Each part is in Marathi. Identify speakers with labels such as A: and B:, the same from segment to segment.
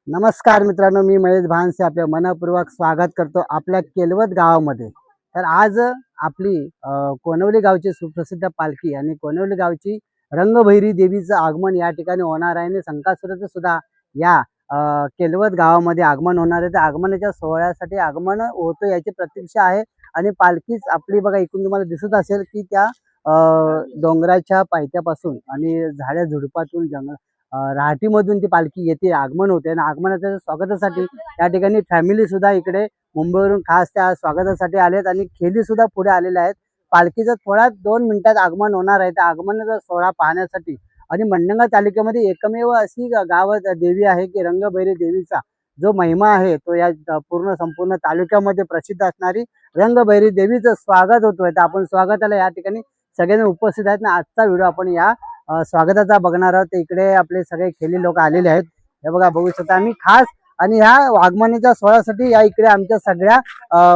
A: नमस्कार मित्रांनो, मी महेश भानसे आपल्या मनपूर्वक स्वागत करतो आपल्या केलवत गावामध्ये। तर आज आपली कोणवली गावची सुप्रसिद्ध पालखी आणि कोणवली गावची रंगभैरी देवीचं आगमन या ठिकाणी होणार आहे आणि संकासुराचं सुद्धा या केलवत गावामध्ये आगमन होणार आहे। त्या आगमनाच्या सोहळ्यासाठी आगमन होतं याची प्रतीक्षा आहे आणि पालखीच आपली बघा इकडून तुम्हाला दिसत असेल की त्या डोंगराच्या पायथ्यापासून आणि झाड्या झुडपातून राहटीमधून ती पालखी येते, आगमन होते आणि आगमनाच्या स्वागतासाठी या ठिकाणी फॅमिली सुद्धा इकडे मुंबईवरून खास त्या स्वागतासाठी आलेत आणि खेली सुद्धा पुढे आलेल्या आहेत। पालखीचं थोड्या 2 मिनिटात आगमन होणार आहे। त्या आगमनाचा सोहळा पाहण्यासाठी आणि मंडणगड तालुक्यामध्ये एकमेव अशी गावात देवी आहे की रंगभैरी देवीचा जो महिमा आहे तो या पूर्ण संपूर्ण तालुक्यामध्ये प्रसिद्ध असणारी रंगभैरी देवीचं स्वागत होतोय। तर आपण स्वागताला या ठिकाणी सगळेजण उपस्थित आहेत ना। आजचा व्हिडिओ आपण या स्वागताचा बघणार आहोत। इकडे आपले सगळे खेळी लोक आलेले आहेत, हे बघा बघू शकता। आम्ही खास आणि ह्या आगमनाच्या सोहळ्यासाठी या इकडे आमच्या सगळ्या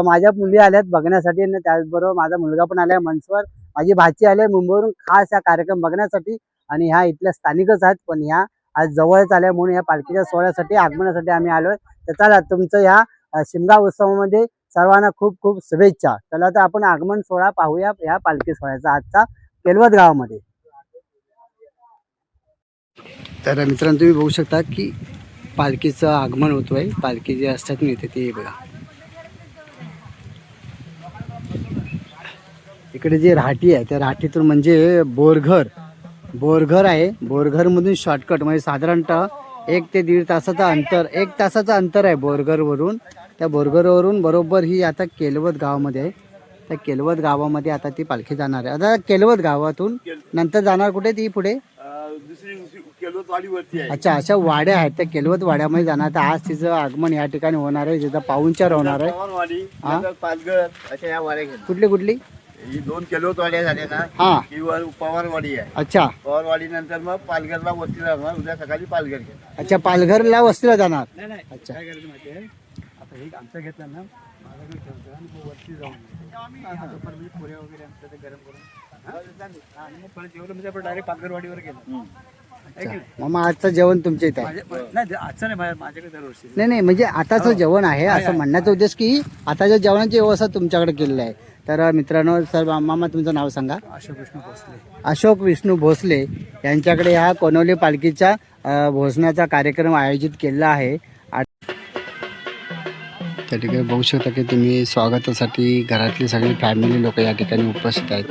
A: माझ्या मुली आल्यात बघण्यासाठी आणि त्याचबरोबर माझा मुलगा पण आलाय मनस्वर, माझी भाची आली मुंबईवरून खास हा कार्यक्रम बघण्यासाठी आणि ह्या इथल्या स्थानिकच आहेत पण ह्या आज जवळच आल्या म्हणून या पालखीच्या सोहळ्यासाठी आगमनासाठी आम्ही आलोय। तर चला तुमचं ह्या शिमगा उत्सवामध्ये सर्वांना खूप खूप शुभेच्छा। चला तर आपण आगमन सोहळा पाहूया या पालखी सोहळ्याचा आजचा केलवत गावामध्ये। तर मित्रांनो तुम्ही बघू शकता की पालखीचं आगमन होतोय। पालखी जे असतात ना इथे ते बघा, इकडे जे राहटी आहे त्या राहटीतून म्हणजे बोरघर आहे। बोरघरमधून शॉर्टकट म्हणजे साधारणतः 1 ते 1.5 तासाचं अंतर, 1 तासाचं अंतर आहे बोरघरवरून। त्या बोरघरवरून बरोबर ही आता केलवत गावामध्ये आहे। त्या केलवत गावामध्ये आता ती पालखी जाणार आहे। आता केलवत गावातून नंतर जाणार कुठे ती पुढे अच्छा, अशा वाड्या आहेत त्या केलवत वाड्यामध्ये जाणार। तर आज तिचं आगमन या ठिकाणी होणार आहे, जिथं पाहुणचार होणार आहे। कुठली कुठली
B: ही 2 केलवत वाड्या झाल्या ना,
A: हा
B: ही पवारवाडी आहे।
A: अच्छा,
B: पवारवाडी नंतर मग पालघरला वस्ती राहणार, उद्या सकाळी पालघर घेणार।
A: अच्छा पालघरला वस्तीला जाणार।
C: अच्छा, काय करायचं माहिती आहे, आता हे आमचं घेतलं ना माझ्याकडे ठेवतो आणि मग वरती जाऊन पुऱ्या वगैरे आमचं ते गरम करून आणि मग परत जेवलं म्हणजे आपण डायरेक्ट पालघरवाडीवर गेलो।
A: मग आजचं जेवण तुमच्या इथे आहे?
C: नाही आजचं नाही, माझ्याकडे दरवर्षी
A: नाही म्हणजे आताचं जेवण आहे असं म्हणण्याचा उद्देश की आताच्या जेवणाची व्यवस्था तुमच्याकडे केलेली आहे। तर मित्रांनो सर मामा तुमचं नाव सांगा?
C: अशोक विष्णू भोसले।
A: अशोक विष्णू भोसले यांच्याकडे ह्या कोणवली पालखीच्या भोजनाचा कार्यक्रम आयोजित केलेला आहे। त्या ठिकाणी बघू शकता की तुम्ही स्वागतासाठी घरातली सगळी फॅमिली लोक या ठिकाणी उपस्थित आहेत।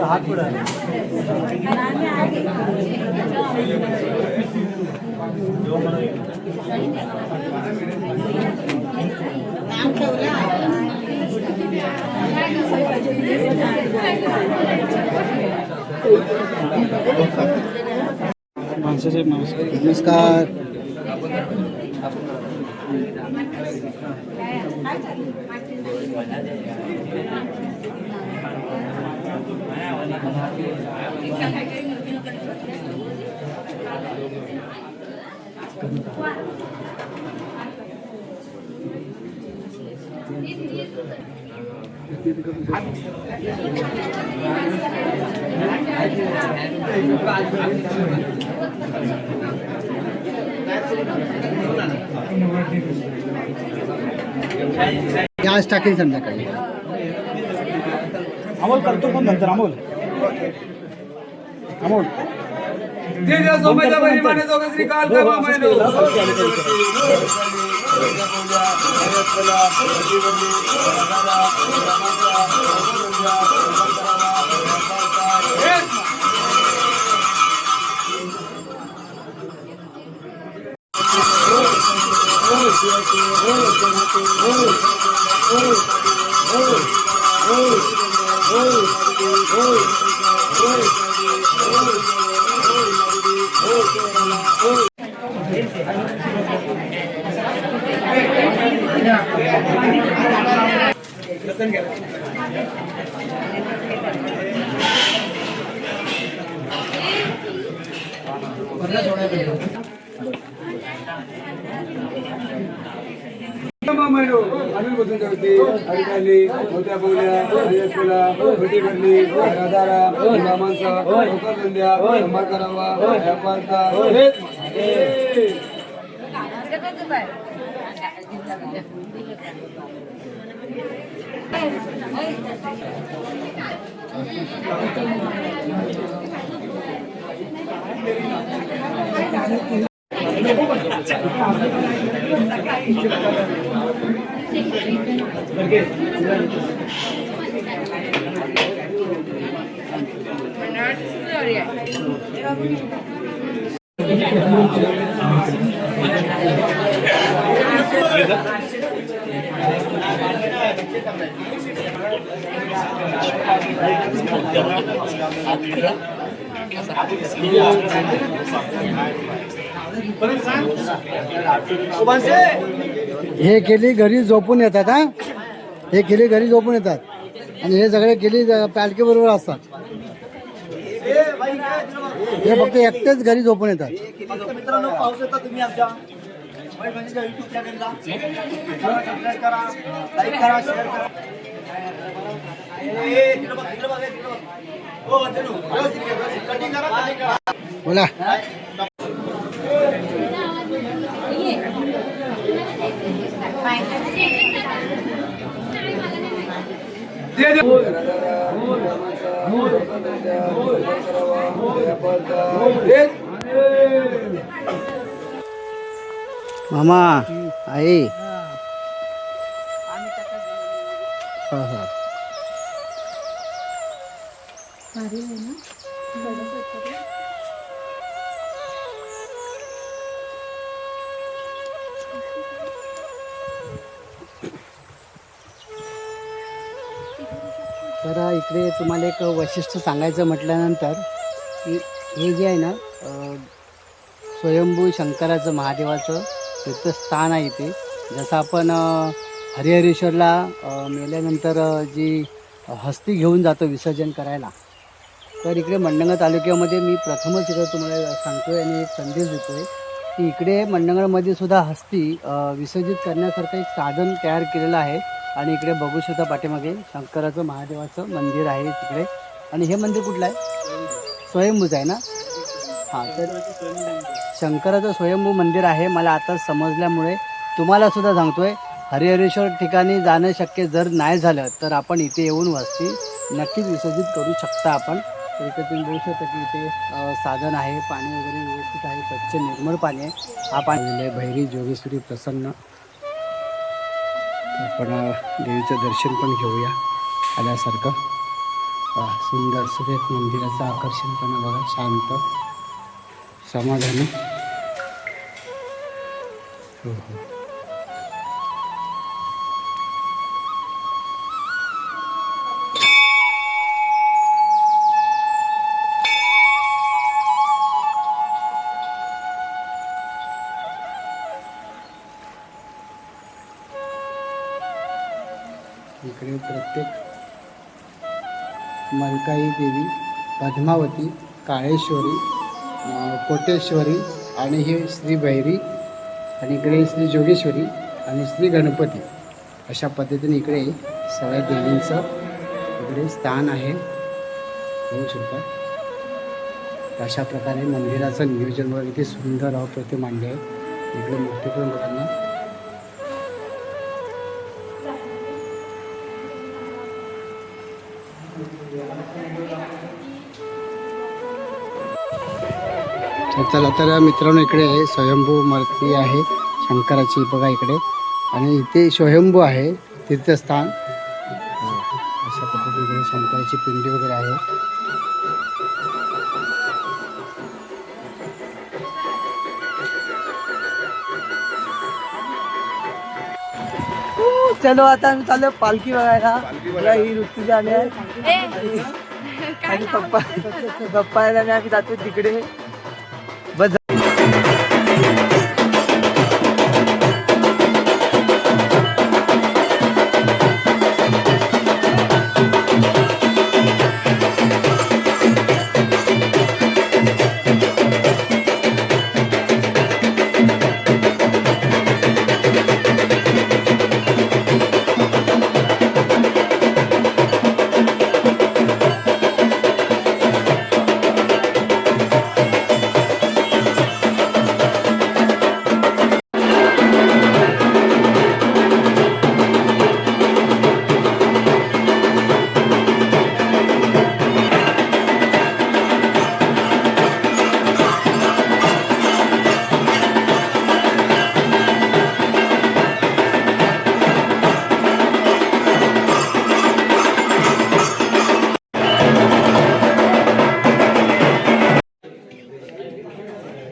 A: हात पुढे नमस्कार। आज टाकेल संध्याकाळी.
C: अमोल करतो पण नंतर अमोल आम्ही बसून ठेवते हरिकाली मोठ्या बोल्या हरियासला भटी भरली राधारा मामांचा लोकर संध्या संभार करावा व्यापारचा
A: हे केली घरी झोपून येतात. हा, हे केली घरी झोपून येतात आणि हे सगळे केली पालखी बरोबर असतात. हे फक्त एकटेच घरी झोपून येतात.
B: मित्रांनो पाहू शकता तुम्ही आमच्या युट्यूब चॅनलला सबस्क्राईब करा, लाईक करा, शेअर करा.
A: बोला. मामा आई तर इकडे तुम्हाला एक वैशिष्ट्य सांगायचं म्हटल्यानंतर की हे जे आहे ना स्वयंभू शंकराचं महादेवाचं तीर्थस्थान आहे इथे. जसं आपण हरिहरेश्वरला मेल्यानंतर जी हस्ती घेऊन जातो विसर्जन करायला, तर इकडे मंडणगड तालुक्यामध्ये मी प्रथमच इकडे तुम्हाला सांगतो आहे आणि एक संदेश देतो आहे की इकडे मंडणगडमध्ये सुद्धा हस्ती विसर्जित करण्यासारखं एक साधन तयार केलेलं आहे. आणि इकडे बघू शकता पाठीमागे शंकराचं महादेवाचं मंदिर आहे तिकडे. आणि हे मंदिर कुठलं आहे? स्वयंभूचं आहे ना. हां, तर शंकराचं स्वयंभू मंदिर आहे. मला आता समजल्यामुळे तुम्हाला सुद्धा सांगतोय, हरिहरेश्वर ठिकाणी जाणं शक्य जर नाही झालं तर आपण इथे येऊन वस्ती नक्कीच विसर्जित करू शकता आपण. तर इथे तुम्ही बघू शकता की इथे साधन आहे, पाणी वगैरे व्यवस्थित आहे, स्वच्छ निर्मळ पाणी आहे. हा पाणी भैरी जोगेश्वरी प्रसन्न. आपण देवीचं दर्शन पण घेऊया आल्यासारखं. सुंदर सुरेख मंदिराचं आकर्षण पण बघा, शांत समाधानी. हो हो. इकडे प्रत्येक मलकाई देवी, पद्मावती, काळेश्वरी, कोटेश्वरी आणि हे श्री भैरी आणि इकडे श्री जोगेश्वरी आणि श्री गणपती अशा पद्धतीने इकडे सगळ्या देवींचं इकडे स्थान आहे होऊ शकतं. अशा प्रकारे मंदिराचं नियोजन वगैरे किती सुंदर अप्रतिम मांडले आहे. इकडे मोठे पण लोकांना चला तर मित्रांनो इकडे स्वयंभू मूर्ती आहे शंकराची बघा इकडे आणि इथे स्वयंभू आहे तीर्थस्थान. अशा पद्धतीने शंकराची पिंडी वगैरे आहे.
B: चलो आता आम्ही चाललो पालखी बघायला. बघा, ही ऋतू आली आहे आणि पप्पा आणि आम्ही जातो तिकडे. बस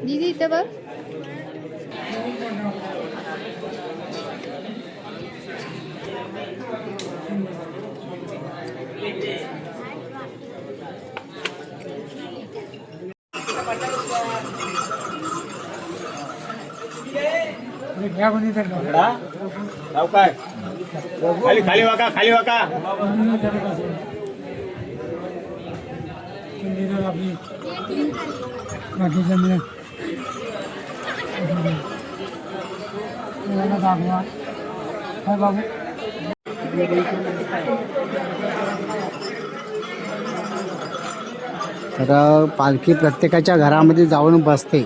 D: दीदी इथं बघ.
C: काय खाली खाली वाका खाली वाका.
A: तर पालखी प्रत्येकाच्या घरामध्ये जाऊन बसते.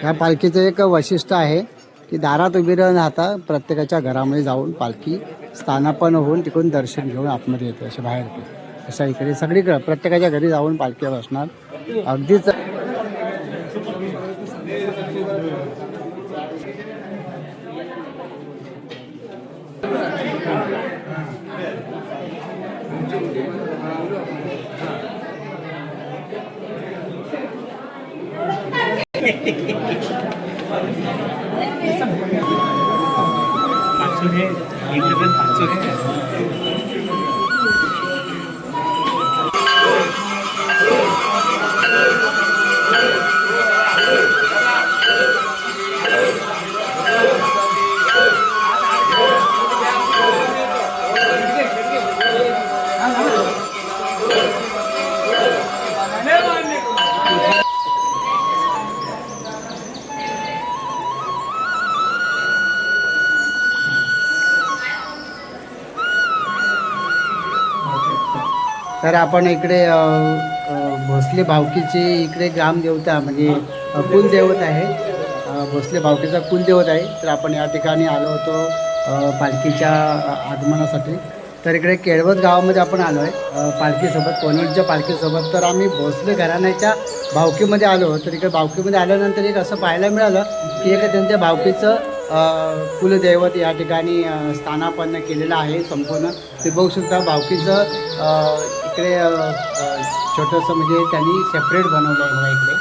A: या पालखीचं एक वैशिष्ट्य आहे की दारात उभी न राहता प्रत्येकाच्या घरामध्ये जाऊन पालखी स्थानापन्न होऊन तिकडून दर्शन घेऊन आतमध्ये येते असे बाहेर येते. अशा इकडे सगळीकडे प्रत्येकाच्या घरी जाऊन पालखी बसणार. अगदीच तर आपण इकडे भोसले भावकीची इकडे ग्रामदेवता म्हणजे कुलदैवत आहे. भोसले भावकीचा कुलदैवत आहे. तर आपण या ठिकाणी आलो होतो पालखीच्या आगमनासाठी. तर इकडे केळवत गावामध्ये आपण आलो आहे पालखीसोबत, कोणवडच्या पालखीसोबत. तर आम्ही भोसले घराण्याच्या भावकीमध्ये आलो. तर इकडे भावकीमध्ये आल्यानंतर एक असं पाहायला मिळालं की एक त्यांच्या भावकीचं कुलदैवत या ठिकाणी स्थानापन्न केलेलं आहे संपूर्ण. ते बघू शकता भावकीचं इकडे छोटंसं म्हणजे त्यांनी सेपरेट बनवलं आहे बघा इकडे.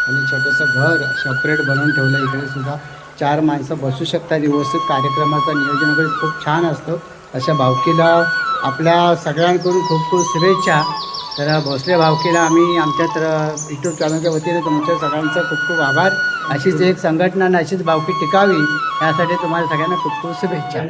A: आणि छोटंसं घर सेपरेट बनवून ठेवलं. इकडे सुद्धा 4 माणसं बसू शकतात. व्यवस्थित कार्यक्रमाचं नियोजन वगैरे खूप छान असतं. अशा भावकीला आपल्या सगळ्यांकडून खूप खूप शुभेच्छा. तर भोसले भावकीला आम्ही आमच्या यूट्यूब चॅनलच्या वतीने तुमच्या सगळ्यांचं खूप खूप आभार. अशीच एक संघटना आणि अशीच भावकी टिकावी यासाठी तुम्हाला सगळ्यांना खूप खूप शुभेच्छा.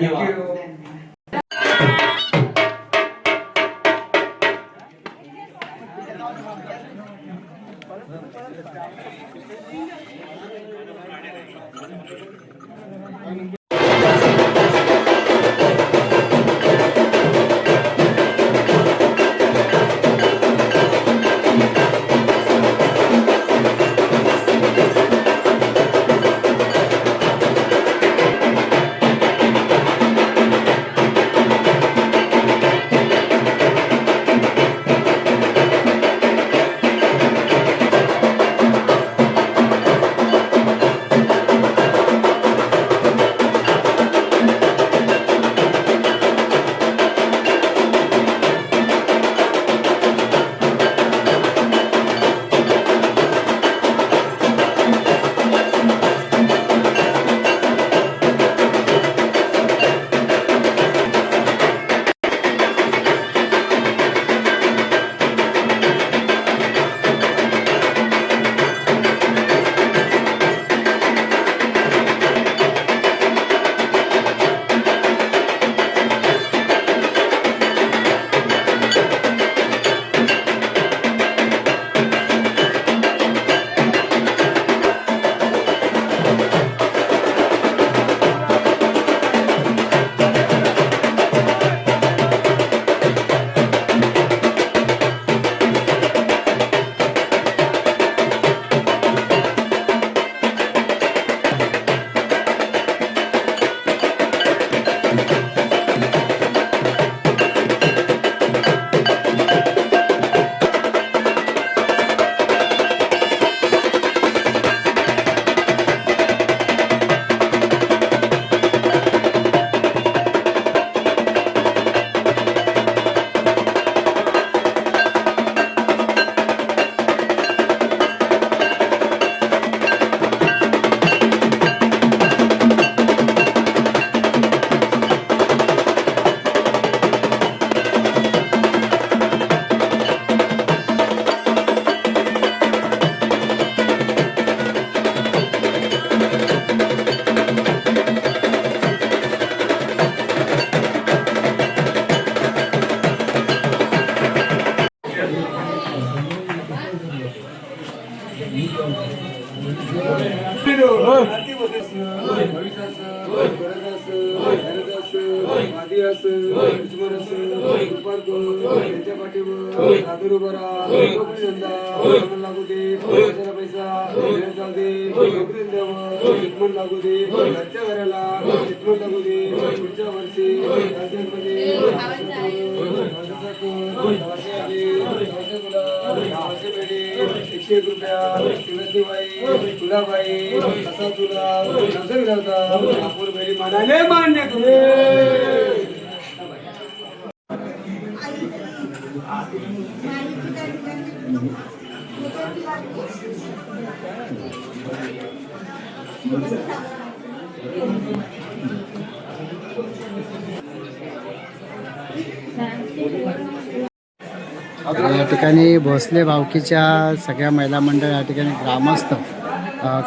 A: या ठिकाणी भोसले भावकीच्या सगळ्या महिला मंडळ या ठिकाणी ग्रामस्थ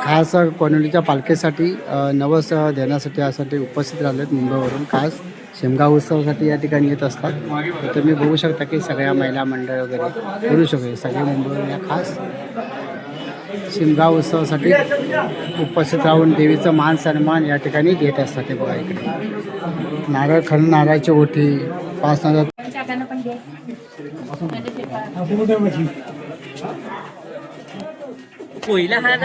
A: खास कोणवलीच्या पालखीसाठी नवस देण्यासाठी यासाठी उपस्थित राहिले आहेत. मुंबईवरून खास शिमगा उत्सवासाठी या ठिकाणी येत असतात. तर तुम्ही बघू शकता की सगळ्या महिला मंडळ वगैरे पुरुष वगैरे सगळे मुंबईवरून या खास शिमगा उत्सवासाठी उपस्थित राहून देवीचं मान सन्मान या ठिकाणी घेत असतात. ते बघा इकडे नारळ खण नारळाची ओठी 5 नारळ
B: पहिला हा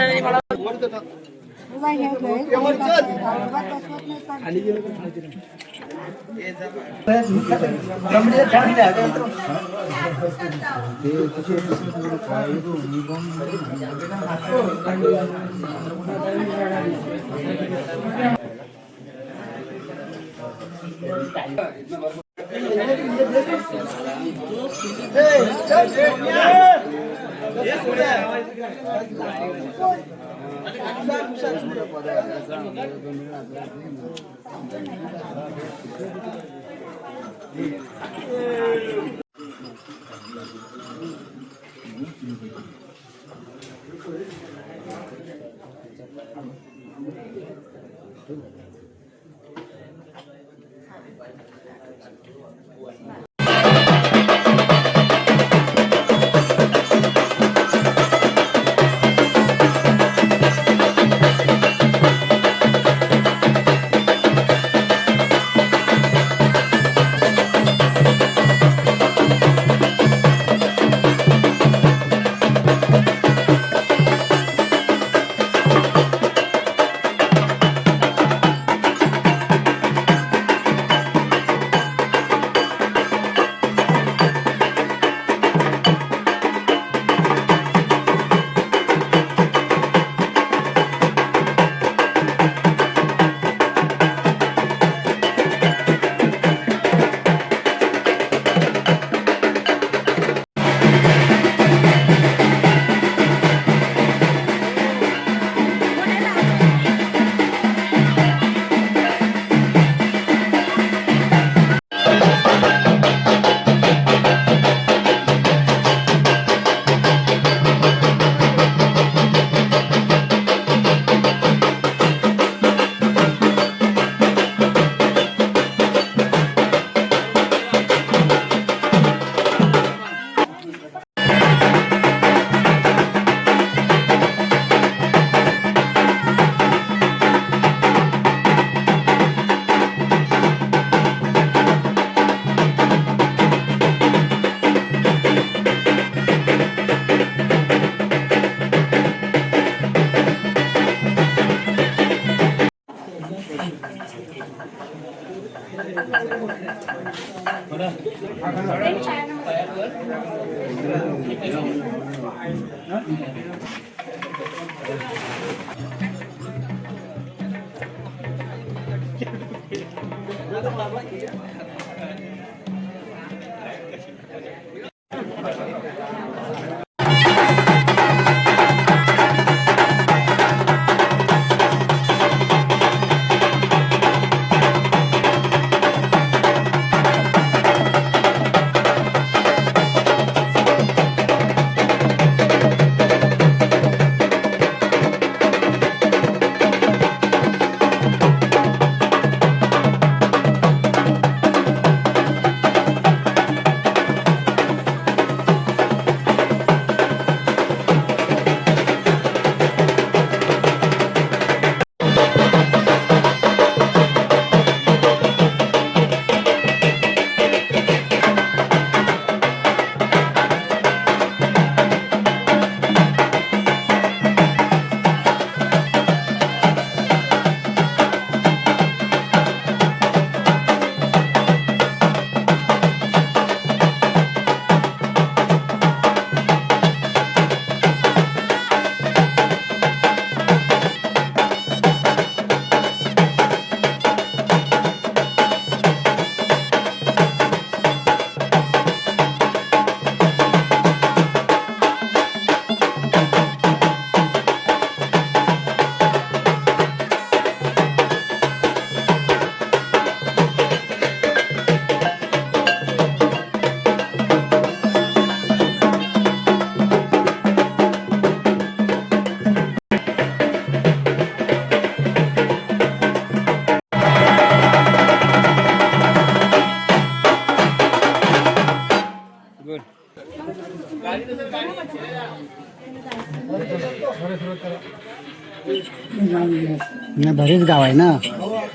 A: नाही, बरेच गाव आहे ना,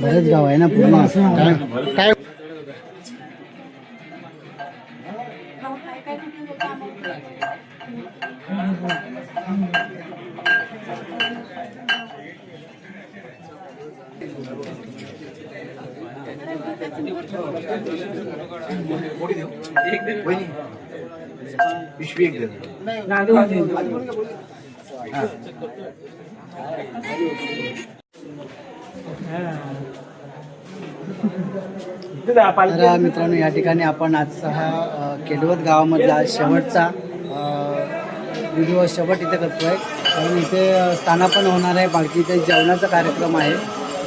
A: बरेच गाव आहे ना पूर्ण. काय
C: पिशवी एक
A: तर मित्रांनो, या ठिकाणी आपण आजचा हा केलवत गावामधला शेवटचा व्हिडिओ शेवट इथे करतोय. कारण इथे स्थानापन्न होणार आहे पालखी. इथे जेवणाचा कार्यक्रम आहे.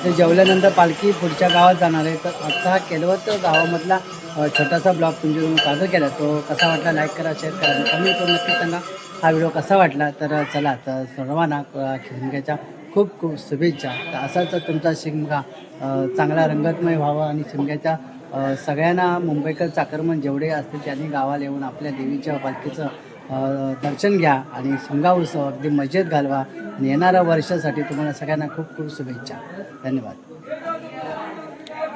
A: ते जेवल्यानंतर पालखी पुढच्या गावात जाणार आहे. तर आजचा हा केलवत गावामधला छोटासा ब्लॉग तुमच्याकडून सादर केला. तो कसा वाटला लाईक करा, शेअर करा, कमेंट करून नक्की सांगा हा व्हिडिओ कसा वाटला. तर चला, तर सर्वांना शिमग्याच्या खूप खूप शुभेच्छा. तर असाच तुमचा शिमगा चांगला रंगतमय व्हावा आणि शिमग्याच्या सगळ्यांना मुंबईकर चाकरमन जेवढे असतील त्यांनी गावाला येऊन आपल्या देवीच्या पालखीचं दर्शन घ्या आणि शिमगा उत्सव अगदी मजेत घालवा. आणि येणाऱ्या वर्षासाठी तुम्हाला सगळ्यांना खूप खूप शुभेच्छा. धन्यवाद.